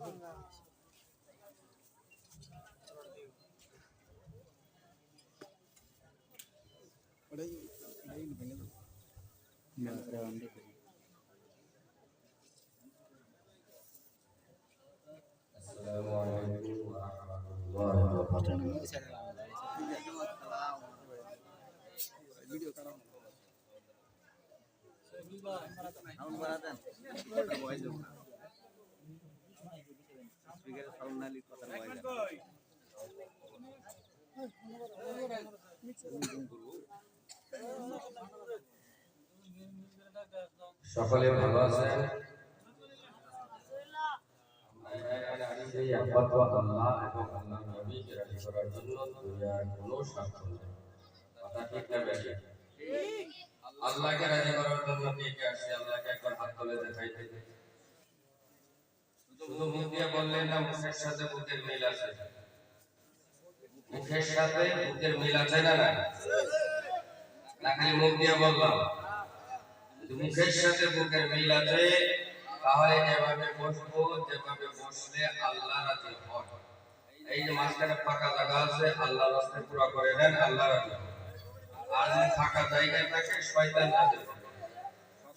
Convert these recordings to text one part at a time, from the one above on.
Assalamualaikum warahmatullahi wabarakatuh. সকলে ভালো আছেন? একমাত্র আল্লাহ এবং আল্লাহর নবীকে রাজি করার জন্য দুনিয়ার কোনো স্বার্থ নেই। কথা ঠিক না বেঠিক? আল্লাহকে রাজি করার জন্য কে কে আসছে? আল্লাহকে একবার হাত তুলে দেখাইতে। শুধু মুখ দিয়ে বললেন না, মুখের সাথে বুকের মিল আছে? মুখের সাথে বুকের মিল আছে না? না খালি মুখ দিয়ে বললাম? মুখের সাথে বুকের মিল আছে, তাহলে যেভাবে বসবো, যেভাবে বসলে আল্লাহ রাজি হন। এই যে মাঝখানে ফাঁকা জায়গা আছে, আল্লাহ রাস্তা পুরো করে নেন, আল্লাহ রাজি হন। আর যদি ফাঁকা জায়গায় থাকে, শয়তান রাজি হন।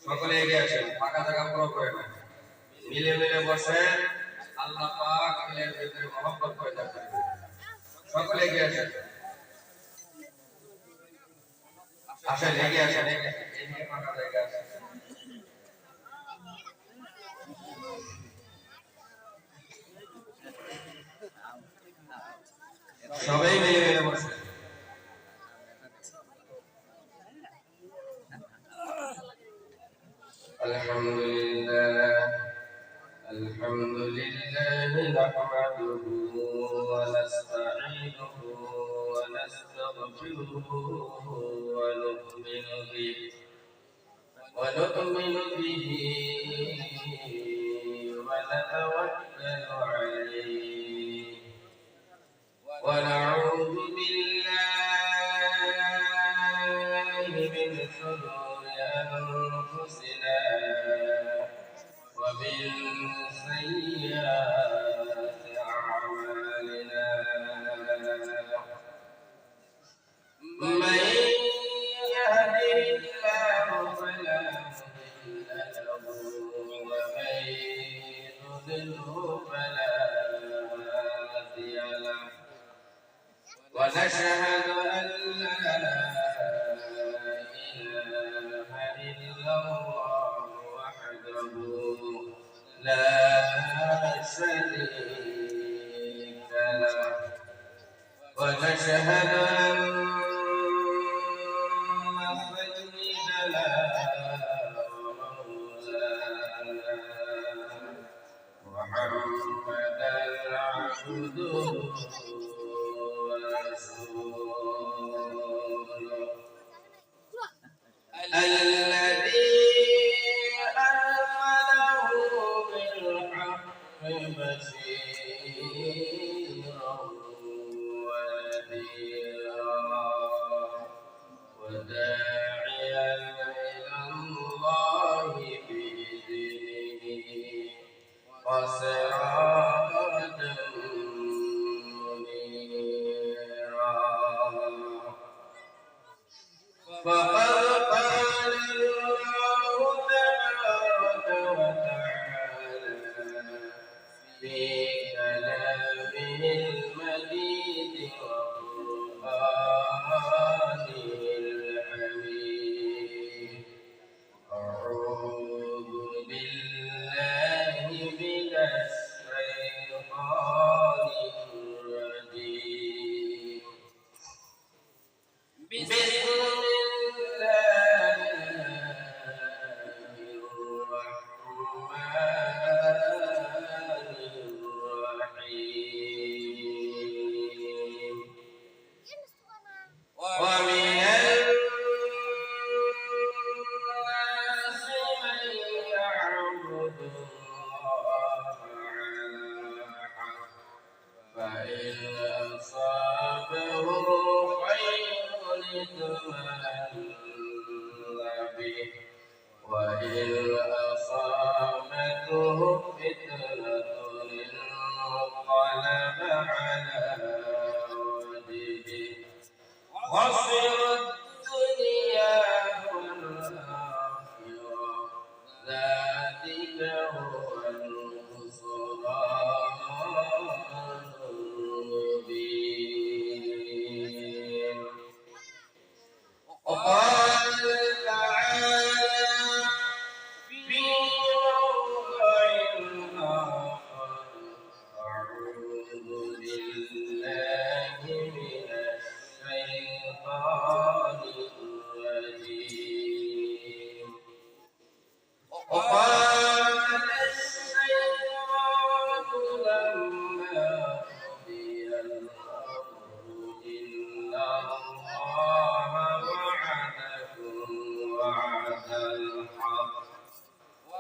সকলে এগিয়ে আসেন, ফাঁকা জায়গা পুরো করে নেন, মিলে মিলে বসেন, আল্লাহ পাক মিলের ভিতরে মহব্বত পয়দা করবে। সকলে এগিয়ে আসেন, আসেন, এগিয়ে আসেন, এগিয়ে ফাঁকা জায়গা আছে। সবাই মিলে মিলে বসে। আলহামদুলিল্লাহ নাহমাদুহু ওয়া নাস্তাঈনুহু ওয়া নাস্তাগফিরুহু ওয়া নু'মিনু বিহি ওয়া নাতাওয়াক্কালু আলাইহি ওয়া না'উযু বিল্লাহি মিন শুরুরি আনফুসিনা ওয়া মিন সাইয়্যাতি আ'মালিনা। من يهده الله فلا مضل له ومن يضلله فلا هادي له ونشهد أن لا إله إلا الله وحده لا شريك له ونشهد أن سيدنا محمدا عبده ورسوله الذي أرسله بالحق بشيرا وداعيا إلى الله بإذنه وسراجا منيرا. فقد قال الله تبارك وتعالى في كلامه المجيد وقرآنه الحميد. أعوذ بالله من الشيطان الرجيم. بسم الله الرحمن الرحيم. ومن الناس من يعبد الله على حرف فإن أصابه خير اطمأن به وإن أصابته فتنة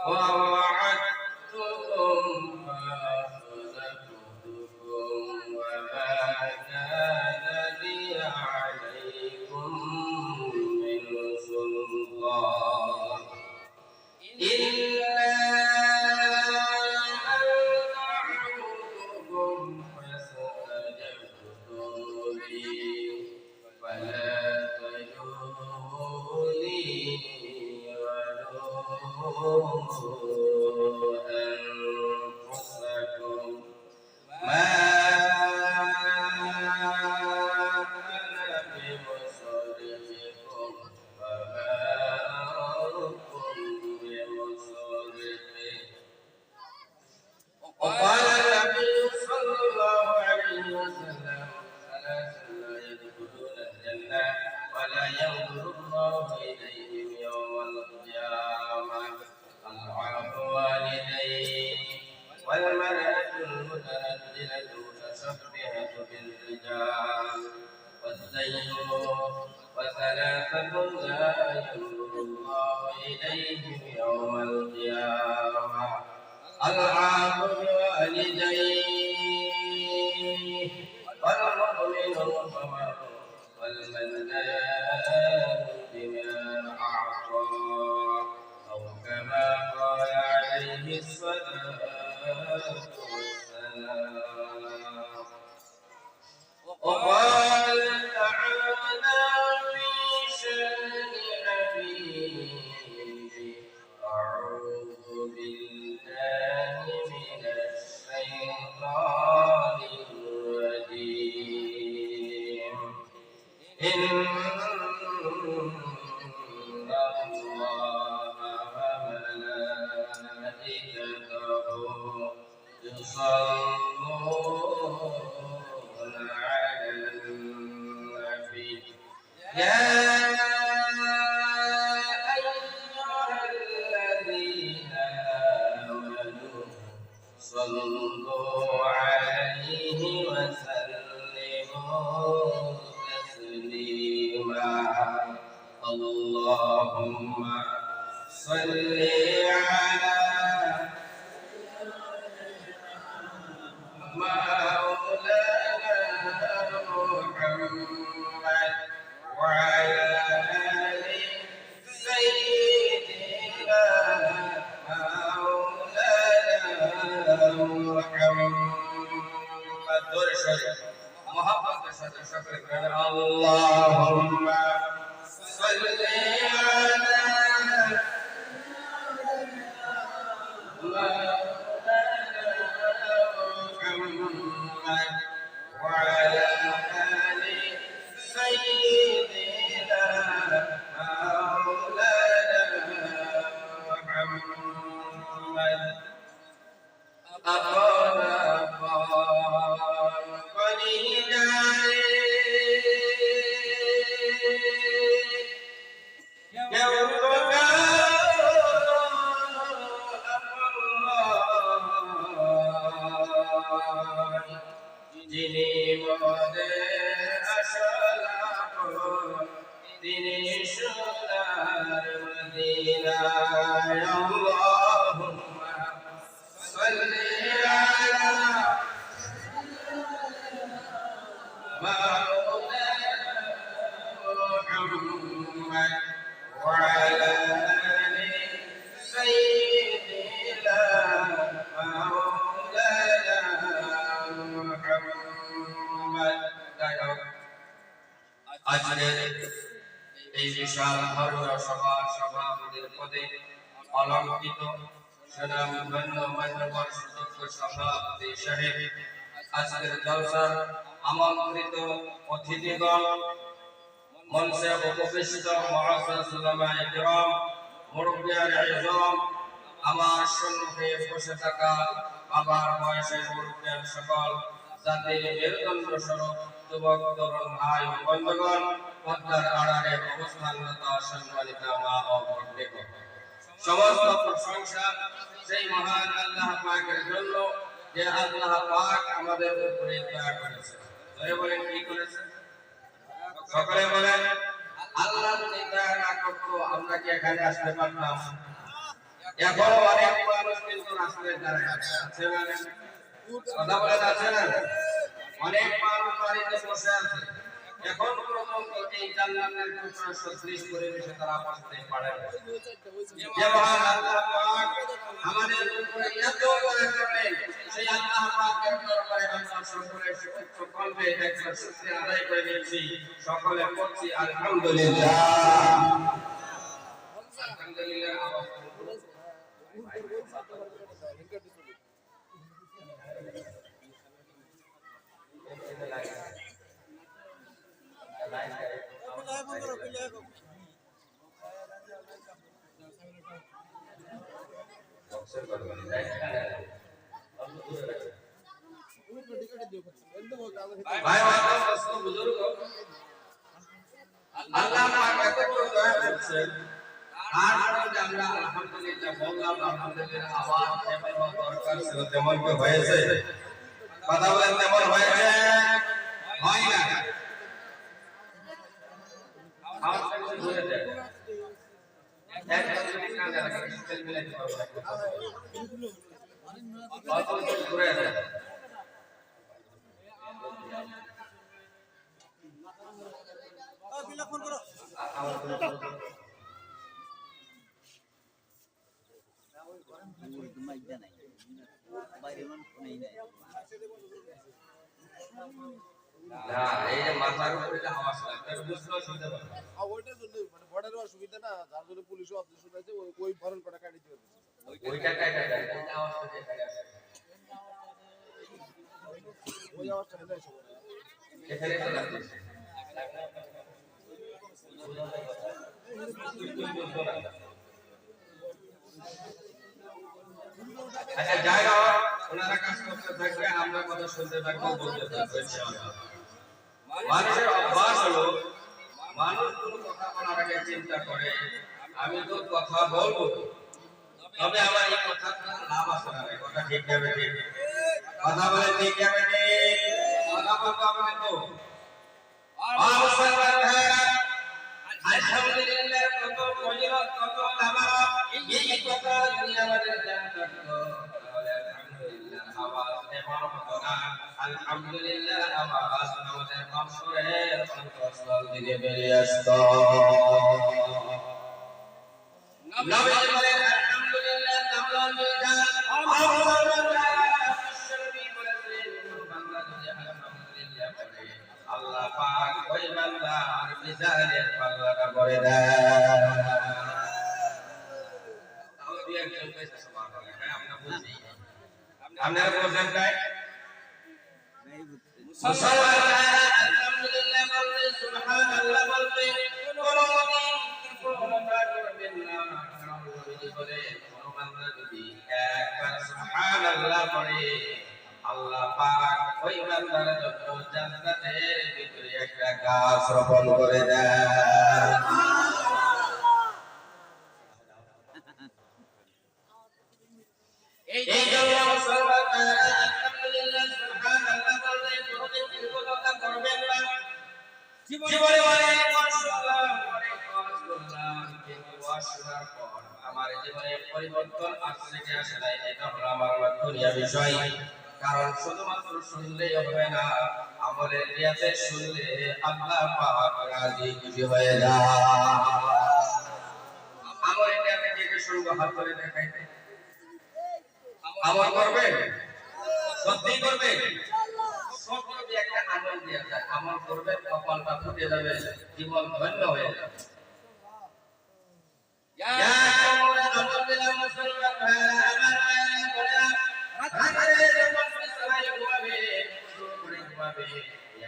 ووعدتكم فأخلفتكم وما كان لي عليكم من سلطان إلا أن دعوتكم فاستجبتم لي فلا تلوموني ولوموا أنفسكم ما أنا بمصرخكم وما أنتم بمصرخي وقال النبي صلى الله عليه وسلم ثلاثة لا يدخلون الجنة ولا ينظر الله إليهم يوم القيامة العاق والديه والمرأة المتنزلة المتشبهة بالرجال والزيتون وثلاثة لا ينظر الله إليهم يوم القيامة العاق بوالديه والمؤمن الصمد والمنان بما أعطى أو كما قال عليه الصلاة والسلام وقال تعالى في شأن حبيبي أعوذ بالله من الشيطان الرجيم إن الله وملائكته يصلون على النبي يا أيها الذين آمنوا صلوا عليه وسلموا تسليما اللهم صل على مولانا محمد وعلى آل سيدنا مولانا محمد دور شريف محبت الشهد شكر اللهم صل على محمد وعلى آل سيدنا مولانا محمد أقام قليلا যিনি মোদের আশালাপ তিনি সোনার মদিনায় আল্লাহুম্মা সাল্লি আলা মাওলানা মুহাম্মদ ওয়া আলা আলি সাইয়্যিদিনা আজকের এই বিশাল ধর্মীয় সভার সভাপতির পদে অলঙ্কিত সুনামধন্য মান্যবর সুযোগ্য সভাপতি সাহেব আজকের জলসার আমন্ত্রিত অতিথিগণ মঞ্চে উপবিষ্ট মুআজ্জাজ উলামায়ে কিরাম মুরব্বিয়ান আযম আমার সম্মুখে বসে থাকা আমার বয়সের মুরব্বিয়ান সকল জাতির মেরুদণ্ড স্বরূপ যুবক তরুণ ভাই ও বন্ধুগণ পর্দার আড়ালে অবস্থানরত সম্মানিত মা ও ভগ্নীগণ সমস্ত প্রশংসা সেই মহান আল্লাহ পাকের জন্য যে আল্লাহ পাক আমাদের উপরে দয়া করেছেন। বলেন কি করেছেন? সকলে বলেন আল্লাহ যদি দয়া না করতো আমরা কি এখানে আসতে পারতাম? এখন অনেক মানুষ কিন্তু রাস্তায় দাঁড়ায় আছে না, কথা বলে আছে না, অনেক মানুষ বাড়িতে বসে আছে, এখন পর্যন্ত এই জান্নাতের টুকরা সদৃশ পরিবেশে তারা বসতে পারে না। যে মহান আল্লাহ পাক আমাদের উপরে এত দয়া করলেন, সেই আল্লাহ পাকের দরবারে আমরা সকলে সুস্থ কণ্ঠে একবার শুকরিয়া আদায় করে নিয়েছি, সকলে পড়ছি আলহামদুলিল্লাহ। আলহামদুলিল্লাহ আওয়াজ ভাই আমার প্রশ্ন বুজুর্গ, আল্লাহ পাক এত বড় দয়া করছেন, তারপরে যে আমরা আলহামদুলিল্লাহ বললাম, আলহামদুলিল্লাহ আওয়াজ যেমন দরকার ছিল তেমন কি হয়েছে? কথা বলেন তেমন হয়েছে? হয় না। আওয়াজ একটু ঘুরে দেন, একদম যদি কানে লাগে স্কেল মিলাইতে পারবো না, অল্প একটু ঘুরে দেন। না এই যে মাথার উপরে যে আওয়াজ লাগবে বুঝতে শুনতে পারবে, ওইটার জন্য মানে বর্ডারের অসুবিধা না, যার জন্য পুলিশও অবজেকশন আছে, ওই ফরেন কোটা কাটি দিতে হবে, ওইটা কাটা যায় এই আওয়াজটা যে এখানে আসে, ওই আওয়াজটা না এসে এখানে তো লাগছে। আচ্ছা যাই হোক, ওনারা কাজ করতে থাকবে, আমরা কথা শুনতে থাকবো, বলতে থাকবো ইনশাআল্লাহ। মানুষের অভ্যাস হলো মানুষ কোনো কথা বলার আগে চিন্তা করে আমি তো কথা বলবো, তবে আমার এই কথাটা লাভ আছে না, কথা ঠিক যাবে, ঠিক কথা বলে ঠিক যাবে, ঠিক কথা বলতে হবে তো। আলহামদুলিল্লাহ কত ফজিলত, কত নামাজ, এই কথা যদি আমাদের জানতো তাহলে আলহামদুলিল্লাহ আওয়াজ এমন হতো না। আলহামদুলিল্লাহ আওয়াজ আমাদের মানসুরের অন্তঃস্থল থেকে বেরিয়ে আসতো। নবী বলেন আলহামদুলিল্লাহ তামলাল মিজান, আল্লাহ পাক ওই বান্দার মিজানের পাল্লাটা করে দেয়। তাও দুই একজন কইছে সুবহানাল্লাহ, হ্যাঁ আমরা বুঝি, আপনারা বুঝেন তাই? মুসলমান আলহামদুলিল্লাহ বলতে, সুবহানাল্লাহ বলতে কোনদিন কৃপণতা করবেন না। কারণ নবীজি বলে কোন বান্দা যদি একবার সুবহানাল্লাহ পড়ে, আল্লাহ পাক ওই বান্দার জন্য জান্নাতের ভিতরে একটা গাছ রোপণ করে দেয়। এই জন্য মুসলমান আলহামদুলিল্লাহ সুবহানাল্লাহ বলতে কোনদিন কৃপণতা করবেন না। জীবনে অনেক কষ্ট করলাম, অনেক কষ্ট করলাম, কিন্তু শোনার পর আমার জীবনে পরিবর্তন আসছে কি আসে নাই, এটা হলো আমার লক্ষণীয় বিষয়। কারণ শুধুমাত্র শুনলেই হবে না, আমলের নিয়তে শুনলে আল্লাহ পাক রাজি খুশি হয়ে যায়। আমলের নিয়তে কে শুনবো, হাত ধরে দেখাইতে। আমল করবে, সত্যি করবে, সব যদি একটা আমল দিয়ে যায়, আমল করবে, কপালটা ফুটে যাবে, জীবন ধন্য হয়ে যাবে। আমল দিলাম মুসলমান ভাইরা, আমার ভাইরা বলে রাতে যখন বিছানায় ঘুমাবে, শুয়ে ঘুমাবে,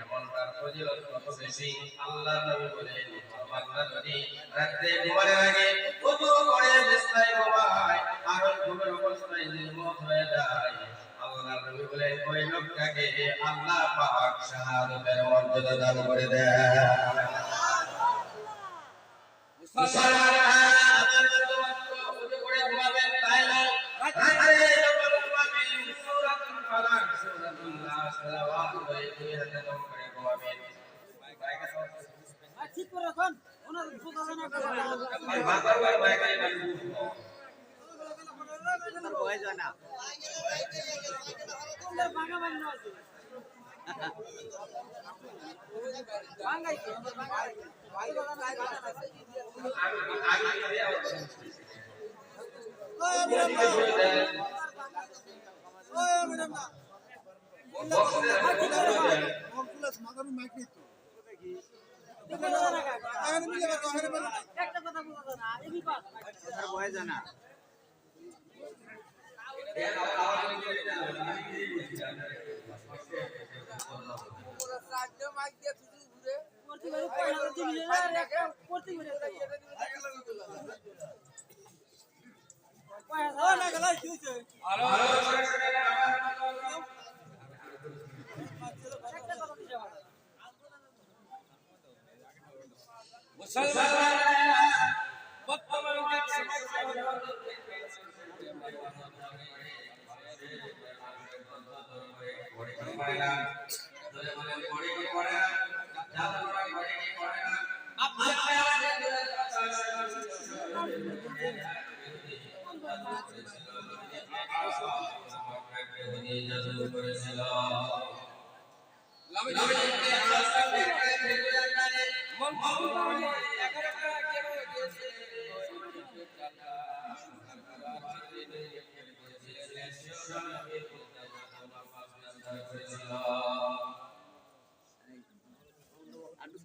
এমন তার ফজিলত কত বেশি। আল্লাহর নবী বলেন বান্দা যদি রাতে ঘুমানোর আগে ওযু করে বিছানায় ঘুমায় আর ঘুমের অবস্থায় যদি মওত হয়ে যায়, আল্লাহর নবী বলেন ওই লোকটাকে আল্লাহ পাক শাহাদাতের মর্যাদা দান করে দেয়। মুসলমান আমার শুধুমাত্র ওযু করে ঘুমাবেন তাই নয়, রাতে যখন ঘুমাবেন সূরাতুল ফালাক, সূরাতুল নাস তেলাওয়াত করে দুই হাতে দম করে ঘুমাবেন। ঠিক করে রাখুন, ওনার সুদানা করে ভাই মাথার ভাই ভাই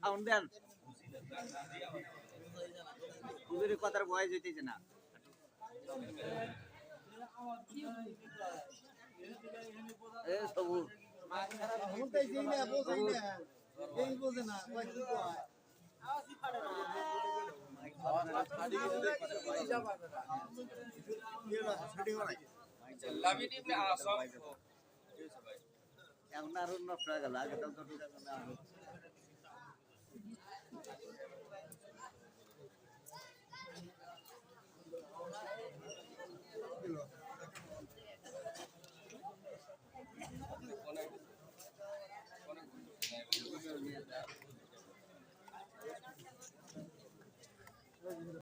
সাউন্ড দেন হুজুরের কথার ভয় যেতেছে না এ সবুজ এখন আরো নষ্ট হয়ে গেল আগে তো